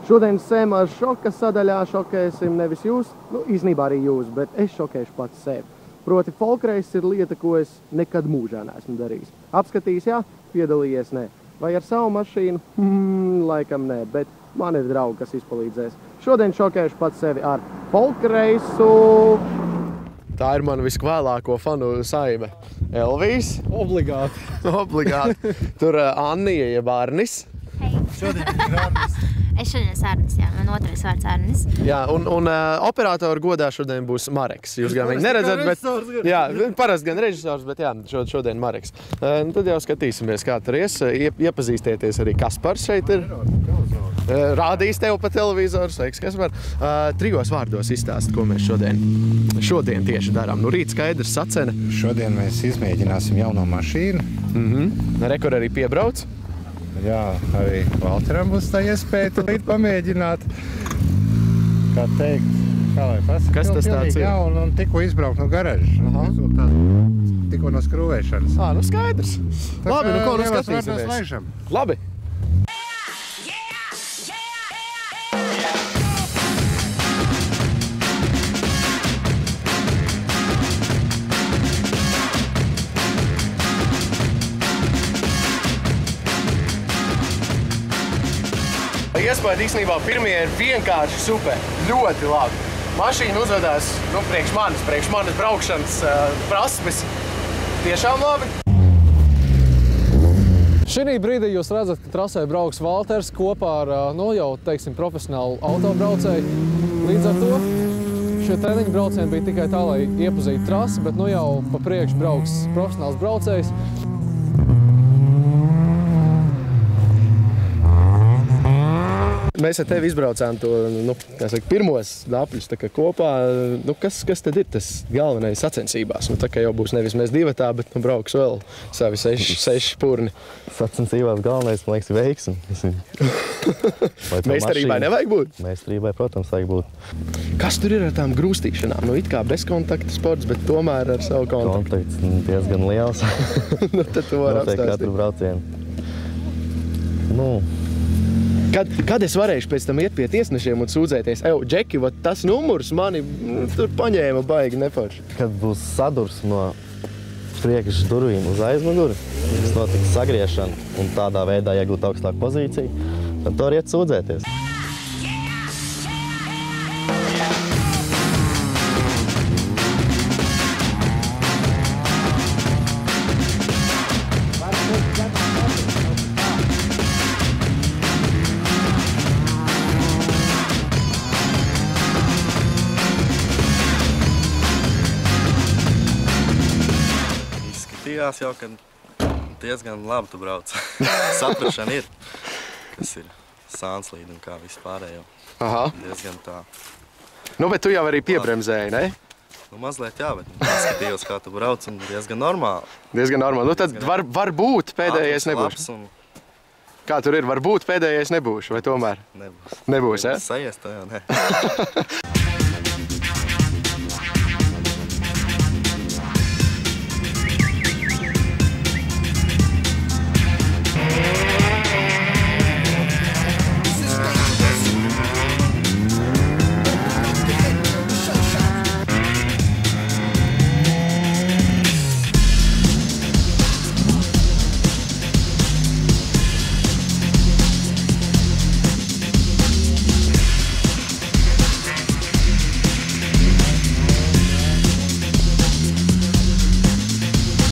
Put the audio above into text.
Šodien Sēma šoka sadaļā šokēsim nevis jūs, nu īstenībā arī jūs, bet es šokēšu pats sevi. Proti folkreiss ir lieta, ko es nekad mūžā neesmu darījis. Apskatījis, jā, piedalījies, nē. Vai ar savu mašīnu? Laikam nē, bet man ir draugi, kas izpalīdzēs. Šodien šokēšu pats sevi ar folkreisu. Tā ir mana viskvēlāko fanu saime. Elvijas. Obligāti. Obligāti. Tur Annija, jeb Arnis. Hei. Šodien ir Arnis. Es šodien esmu Arnis, jā. Man otrais vārds Arnis. Jā, un operatoru godā šodien būs Mareks. Jūs gan viņu neredzat, bet... Jā, parasti gan režisors, bet jā, šodien Mareks. Tad jau skatīsimies, kā tur ies. Iepazīstieties arī Kaspars šeit ir. Rādīs tev pa televizoru, sveiks, Kaspar. 3 vārdos izstāst, ko mēs šodien tieši darām. Nu, rīt skaidrs sacena. Šodien mēs izmēģināsim jauno mašīnu. Rekur arī piebrauc. Jā, arī Valteram būs tā iespēja tulīt pamēģināt. Kā teikt, kā lai pasaka? Kas tas tāds ir? Jā, un tikko izbraukt no garažas. Tikko no skrūvēšanas. Nu skaidrs. Labi, nu ko nu skatīsimies? Labi. Iespēja īstenībā pirmie ir vienkārši super, ļoti labi. Mašīna uzvedās, nu, priekš manas braukšanas prasmes. Tiešām labi. Šī brīdī jūs redzat, ka trasē brauks Valters kopā ar, nu, jau, teiksim, profesionālu autobraucēju. Līdz ar to šie treniņu braucieni bija tikai tā, lai iepazītu trasi, bet nu jau pa priekšu brauks profesionāls braucējs. Mēs ar tevi izbraucām to, nu, kā saka, pirmos dapļus tā kā kopā. Nu, kas tad ir tas galvenais sacensībās? Nu, tā kā jau būs nevis mēs divatā, bet nu, brauks vēl savi 6 purni. Sacensībās galvenais, man liekas, ir veiksmi. Meistarībai nevajag būt? Meistarībai, protams, vajag būt. Kas tur ir ar tām grūstīšanām? Nu, it kā bezkontakta sports, bet tomēr ar savu kontaktu. Kontakts diezgan liels. Nu, tad tu vari apstāstīt. Katru braucienu. Nu... Kad es varēšu pēc tam iet pie tiesnešiem un sūdzēties, Džeki, tas numurs mani tur paņēma baigi neforši. Kad būs sadurs no priekš durvīm uz aizmuguri, kas notiks sagriešana un tādā veidā iegūt augstāku pozīciju, tad to var iet sūdzēties. Jau, ka diezgan labi tu brauc. Saprašana ir, kas ir sānslīde un kā vispārējo. Aha. Diezgan tā. Nu, bet tu jau arī piebremzēji, ne? Nu, mazliet jā, bet skatījos, kā tu brauc un diezgan normāli. Diezgan normāli. Nu, tad varbūt pēdējais nebūšu. Kā tur ir? Varbūt pēdējais nebūšu, vai tomēr? Nebūs. Nebūs, ja? Sajies, tā jau ne.